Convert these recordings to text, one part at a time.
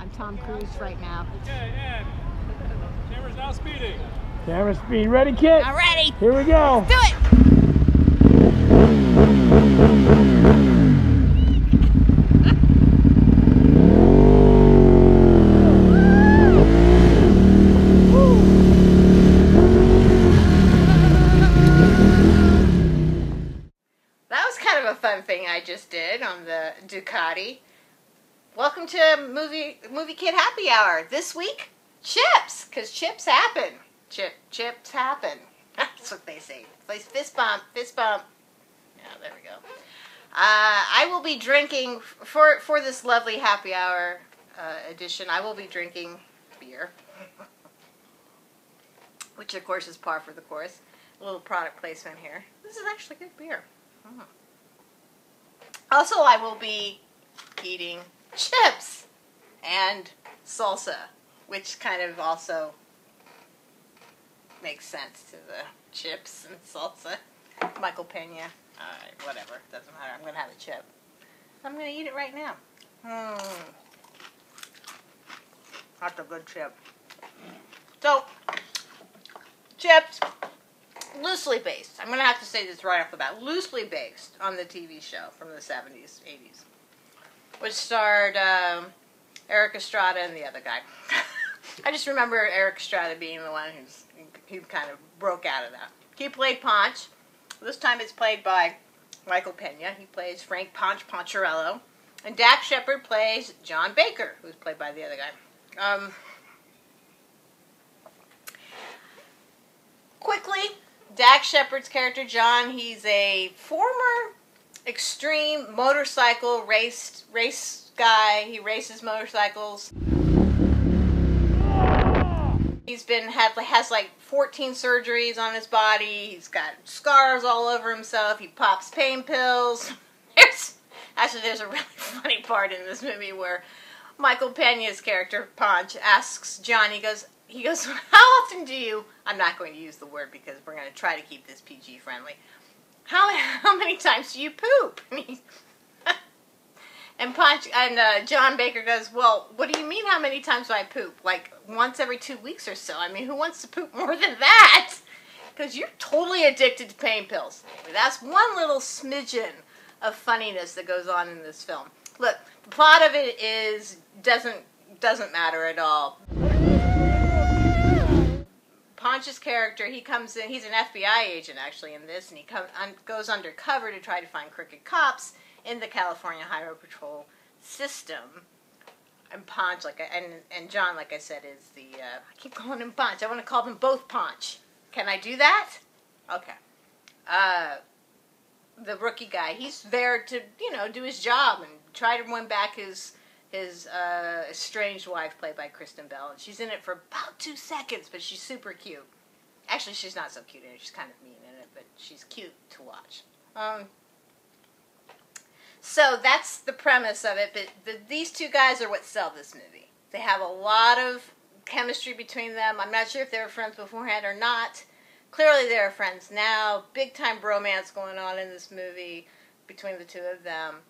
on Tom Cruise right now. Okay, and camera's now speeding. Camera speed. Ready, kid? I'm ready. Here we go. Do it. That was kind of a fun thing I just did on the Ducati. Welcome to Movie Kid Happy Hour. This week, chips, because chips happen. Chips happen. That's what they say. Place fist bump, fist bump. Yeah, there we go. I will be drinking, for this lovely happy hour edition, I will be drinking beer. Which, of course, is par for the course. A little product placement here. This is actually good beer. Also, I will be eating chips and salsa, which kind of also makes sense to the chips and salsa. Michael Pena. Alright, whatever. Doesn't matter. I'm going to have a chip. I'm going to eat it right now. That's a good chip. So, chips, loosely based. I'm going to have to say this right off the bat. Loosely based on the TV show from the 70s, 80s. Which starred Eric Estrada and the other guy. I just remember Eric Estrada being the one who kind of broke out of that. He played Ponch. This time it's played by Michael Pena. He plays Frank Ponch Poncherello. And Dak Shepard plays John Baker, who's played by the other guy. Quickly, Dak Shepard's character, John, he's a former extreme motorcycle race guy. He races motorcycles. He's has like 14 surgeries on his body. He's got scars all over himself. He pops pain pills. There's a really funny part in this movie where Michael Pena's character, Ponch, asks John, he goes, how often do you, I'm not going to use the word because we're going to try to keep this PG friendly. How many times do you poop? And John Baker goes, well, what do you mean how many times do I poop? Like once every 2 weeks or so. I mean, who wants to poop more than that? Because you're totally addicted to pain pills. That's one little smidgen of funniness that goes on in this film. Look, the plot of it doesn't matter at all. Ponch's character, he comes in, he's an FBI agent actually in this, and he goes undercover to try to find crooked cops in the California Highway Patrol system. And Ponch, and John, like I said, is the, I keep calling him Ponch. I want to call them both Ponch. Can I do that? Okay. The rookie guy, he's there to, do his job and try to win back his estranged wife, played by Kristen Bell. And she's in it for about 2 seconds, but she's super cute. Actually, she's not so cute in it. She's kind of mean in it, but she's cute to watch. So that's the premise of it, but these two guys are what sell this movie. They have a lot of chemistry between them. I'm not sure if they were friends beforehand or not. Clearly they're friends now. Big time bromance going on in this movie between the two of them.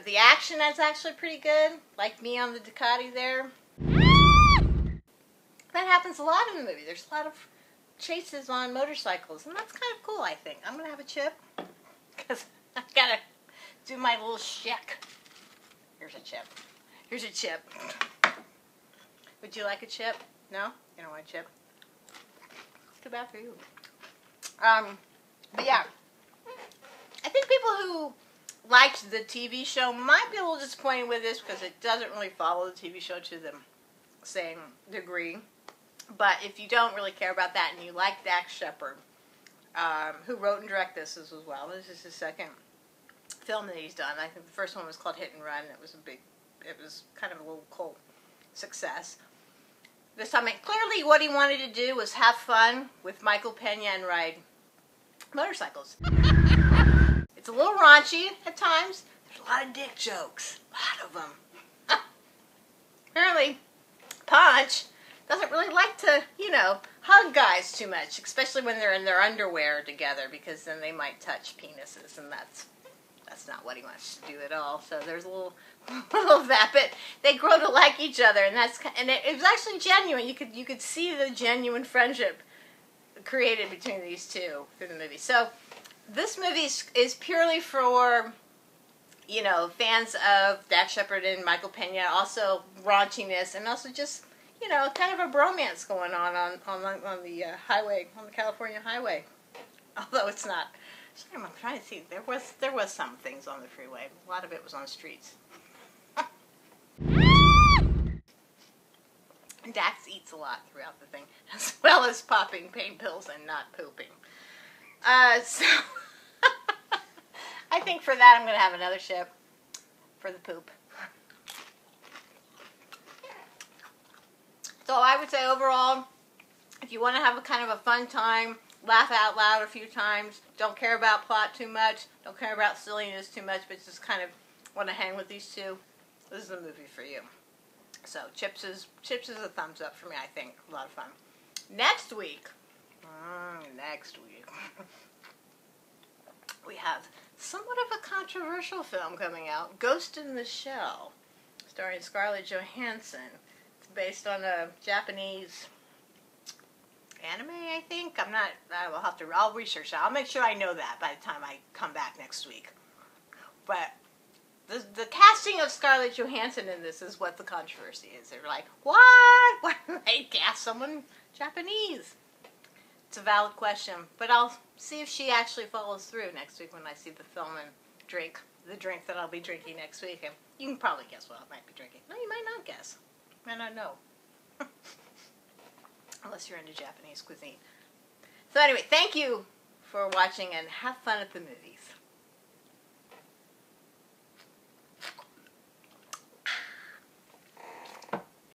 The action is actually pretty good, like me on the Ducati there. That happens a lot in the movie. There's a lot of chases on motorcycles, and that's kind of cool, I think. I'm going to have a chip, because I've got to do my little shek. Here's a chip. Here's a chip. Would you like a chip? No? You don't want a chip? It's too bad for you. But yeah. I think people who liked the TV show might be a little disappointed with this because it doesn't really follow the TV show to the same degree. But if you don't really care about that and you like Dak Shepard, who wrote and directed this as well. This is his second film that he's done. I think the first one was called Hit and Run. It was kind of a little cult success. This time, clearly what he wanted to do was have fun with Michael Pena and ride motorcycles. It's a little raunchy at times. There's a lot of dick jokes. A lot of them. Apparently, Ponch doesn't really like to, hug guys too much, especially when they're in their underwear together, because then they might touch penises, and that's that's not what he wants to do at all. So there's a little that, but they grow to like each other, and it was actually genuine. You could see the genuine friendship created between these two through the movie. So this movie is purely for, you know, fans of Dax Shepard and Michael Pena, also raunchiness, and also just, you know, kind of a bromance going on the highway, on the California highway. Although it's not. I'm trying to see. There was some things on the freeway. A lot of it was on streets. Dax eats a lot throughout the thing, as well as popping pain pills and not pooping. So I think for that I'm going to have another ship for the poop. So I would say overall, if you want to have a kind of a fun time, laugh out loud a few times, don't care about plot too much, don't care about silliness too much, but just kind of want to hang with these two, this is the movie for you. So CHiPS is a thumbs up for me, I think. A lot of fun. Next week, we have somewhat of a controversial film coming out, Ghost in the Shell, starring Scarlett Johansson. It's based on a Japanese anime, I think. I'll research that. I'll make sure I know that by the time I come back next week. But the casting of Scarlett Johansson in this is what the controversy is. They're like, what? Why did they cast someone Japanese? It's a valid question, but I'll see if she actually follows through next week when I see the film and drink the drink that I'll be drinking next week. And you can probably guess what I might be drinking. No, you might not guess. You might not know. Unless you're into Japanese cuisine. So anyway, thank you for watching and have fun at the movies.